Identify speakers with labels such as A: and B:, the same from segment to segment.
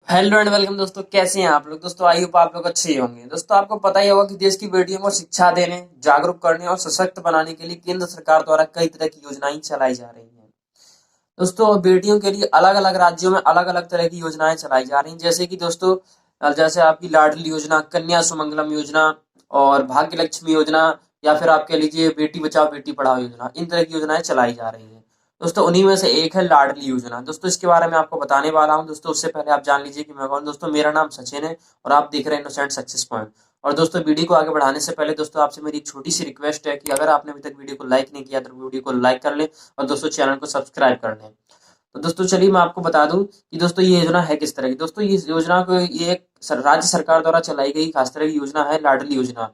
A: Hello and welcome दोस्तों, कैसे हैं आप लोग। दोस्तों आई होप आप लोग अच्छे ही होंगे। दोस्तों आपको पता ही होगा कि देश की बेटियों को शिक्षा देने, जागरूक करने और सशक्त बनाने के लिए केंद्र सरकार द्वारा कई तरह की योजनाएं चलाई जा रही हैं। दोस्तों बेटियों के लिए अलग अलग राज्यों में अलग अलग तरह की योजनाएं चलाई जा रही हैं, जैसे कि दोस्तों जैसे आपकी लाडली योजना, कन्या सुमंगलम योजना और भाग्य लक्ष्मी योजना, या फिर आप कह लीजिए बेटी बचाओ बेटी पढ़ाओ योजना। इन तरह की योजनाएं चलाई जा रही हैं। दोस्तों उन्हीं में से एक है लाडली योजना। दोस्तों इसके बारे में आपको बताने वाला हूं। दोस्तों उससे पहले आप जान लीजिए कि मैं कौन। दोस्तों मेरा नाम सचिन है और आप देख रहे हैं इनोसेंट सक्सेस पॉइंट। और दोस्तों वीडियो को आगे बढ़ाने से पहले दोस्तों आपसे मेरी एक छोटी सी रिक्वेस्ट है कि अगर आपने अभी तक वीडियो को लाइक नहीं किया तो वीडियो को लाइक कर ले और दोस्तों चैनल को सब्सक्राइब कर लें। तो दोस्तों चलिए मैं आपको बता दूं कि दोस्तों ये योजना है किस तरह की। दोस्तों ये योजना को ये एक राज्य सरकार द्वारा चलाई गई खास तरह की योजना है, लाडली योजना।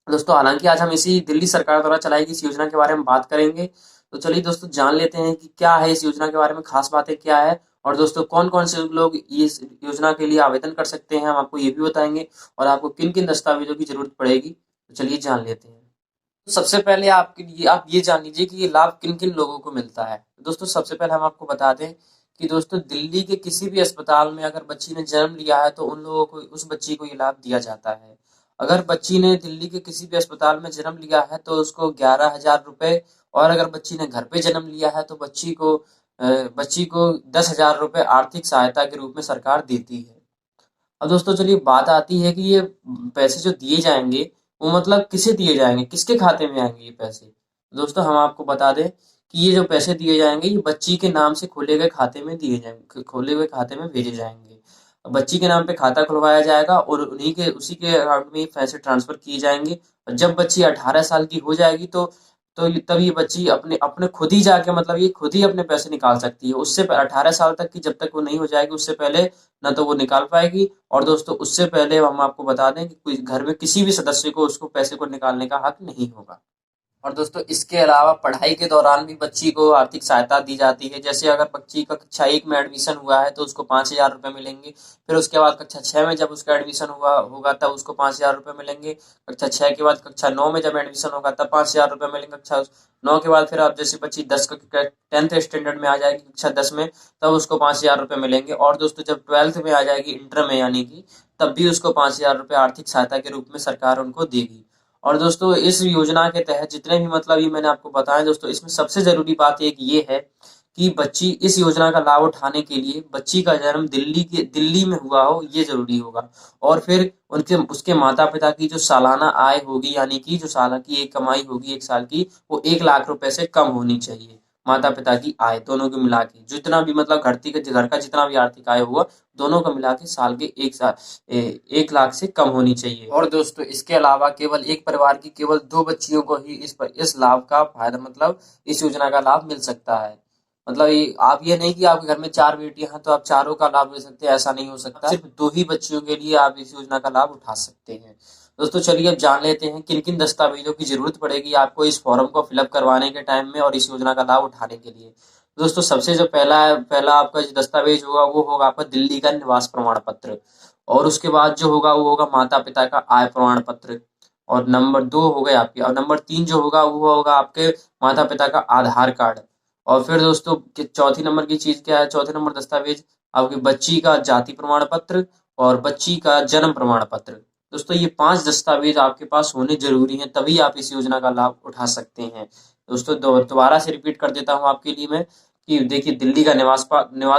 A: दोस्तों हालांकि आज हम इसी दिल्ली सरकार द्वारा चलाई गई इस योजना के बारे में बात करेंगे। तो चलिए दोस्तों जान लेते हैं कि क्या है इस योजना के बारे में, खास बातें क्या है और दोस्तों कौन कौन से लोग इस योजना के लिए आवेदन कर सकते हैं, हम आपको ये भी बताएंगे और आपको किन किन दस्तावेजों की जरूरत पड़ेगी। तो चलिए जान लेते हैं। तो सबसे पहले आपके लिए आप ये जान लीजिए कि ये लाभ किन किन लोगों को मिलता है। दोस्तों सबसे पहले हम आपको बता दें कि दोस्तों दिल्ली के किसी भी अस्पताल में अगर बच्ची ने जन्म लिया है तो उन लोगों को, उस बच्ची को ये लाभ दिया जाता है। अगर बच्ची ने दिल्ली के किसी भी अस्पताल में जन्म लिया है तो उसको 11,000 रुपए, और अगर बच्ची ने घर पे जन्म लिया है तो बच्ची को 10,000 रुपए आर्थिक सहायता के रूप में सरकार देती है। अब दोस्तों चलिए बात आती है कि ये पैसे जो दिए जाएंगे वो मतलब किसे दिए जाएंगे, किसके खाते में आएंगे ये पैसे। दोस्तों हम आपको बता दें कि ये जो पैसे दिए जाएंगे ये बच्ची के नाम से खोले गए खाते में दिए जाएंगे, खोले हुए खाते में भेजे जाएंगे। बच्ची के नाम पे खाता खुलवाया जाएगा और उसी के अकाउंट में ये पैसे ट्रांसफर किए जाएंगे। और जब बच्ची 18 साल की हो जाएगी तब ये बच्ची अपने अपने खुद ही जाके, मतलब ये खुद ही अपने पैसे निकाल सकती है। उससे 18 साल तक की जब तक वो नहीं हो जाएगी उससे पहले ना तो वो निकाल पाएगी। और दोस्तों उससे पहले हम आपको बता दें कि कोई घर में किसी भी सदस्य को उसको पैसे को निकालने का हक नहीं होगा। और दोस्तों इसके अलावा पढ़ाई के दौरान भी बच्ची को आर्थिक सहायता दी जाती है। जैसे अगर बच्ची का कक्षा 1 में एडमिशन हुआ है तो उसको 5,000 रुपए मिलेंगे। फिर उसके बाद कक्षा 6 में जब उसका एडमिशन हुआ होगा तब उसको 5,000 रुपए मिलेंगे। कक्षा 6 के बाद कक्षा 9 में जब एडमिशन होगा तब 5,000 रुपए मिलेंगे। कक्षा 9 के बाद फिर आप जैसे बच्ची 10th स्टैंडर्ड में आ जाएगी, कक्षा 10 में, तब उसको 5,000 रुपए मिलेंगे। और दोस्तों जब 12th में आ जाएगी, इंटर में यानी कि, तब भी उसको 5,000 रुपए आर्थिक सहायता के रूप में सरकार उनको देगी। और दोस्तों इस योजना के तहत जितने भी, मतलब ये मैंने आपको बताया दोस्तों, इसमें सबसे जरूरी बात एक ये है कि बच्ची इस योजना का लाभ उठाने के लिए बच्ची का जन्म दिल्ली में हुआ हो, ये जरूरी होगा। और फिर उनके उसके माता पिता की जो सालाना आय होगी, यानी कि जो साल की एक कमाई होगी एक साल की, वो 1 लाख रुपए से कम होनी चाहिए। माता पिता की आय दोनों को मिला के जितना भी, मतलब घर का जितना भी आर्थिक आय हुआ, दोनों को मिला के साल के 1 लाख से कम होनी चाहिए। और दोस्तों इसके अलावा केवल एक परिवार की केवल 2 बच्चियों को ही इस लाभ का फायदा, मतलब इस योजना का लाभ मिल सकता है। मतलब ये नहीं कि आपके घर में 4 बेटियां हैं तो आप चारों का लाभ ले सकते हैं, ऐसा नहीं हो सकता। सिर्फ 2 ही बच्चियों के लिए आप इस योजना का लाभ उठा सकते हैं। दोस्तों चलिए अब जान लेते हैं किन किन दस्तावेजों की जरूरत पड़ेगी आपको इस फॉर्म को फिलअप करवाने के टाइम में और इस योजना का लाभ उठाने के लिए। दोस्तों सबसे जो पहला आपका जो दस्तावेज होगा वो होगा आपका दिल्ली का निवास प्रमाण पत्र। और उसके बाद जो होगा वो होगा माता पिता का आय प्रमाण पत्र। और नंबर 2 हो गए आपके, और नंबर 3 जो होगा वो होगा आपके माता पिता का आधार कार्ड। और फिर दोस्तों चौथी नंबर की चीज क्या है, चौथे नंबर दस्तावेज आपकी बच्ची का जाति प्रमाण पत्र और बच्ची का जन्म प्रमाण पत्र। दोस्तों ये 5 दस्तावेज आपके पास होने जरूरी हैं, तभी आप इस योजना का लाभ उठा सकते हैं। दोस्तों दोबारा से रिपीट कर देता हूँ आपके लिए मैं कि देखिए दिल्ली का निवास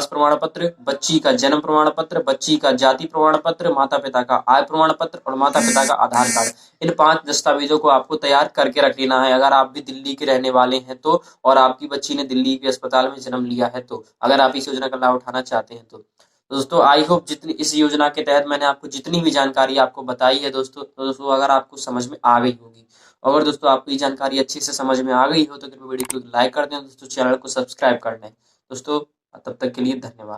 A: प्रमाण पत्र, बच्ची का जन्म प्रमाण पत्र, बच्ची का जाति प्रमाण पत्र, माता पिता का आय प्रमाण पत्र और माता पिता का आधार कार्ड। इन 5 दस्तावेजों को आपको तैयार करके रख लेना है अगर आप भी दिल्ली के रहने वाले हैं तो, और आपकी बच्ची ने दिल्ली के अस्पताल में जन्म लिया है तो, अगर आप इस योजना का लाभ उठाना चाहते हैं तो। दोस्तों आई होप जितनी इस योजना के तहत मैंने आपको जितनी भी जानकारी आपको बताई है दोस्तों, तो दोस्तों अगर आपको समझ में आ गई होगी। अगर दोस्तों आपको ये जानकारी अच्छे से समझ में आ गई हो तो कृपया वीडियो को लाइक कर दें दोस्तों, चैनल को सब्सक्राइब कर लें दोस्तों। तब तक के लिए धन्यवाद।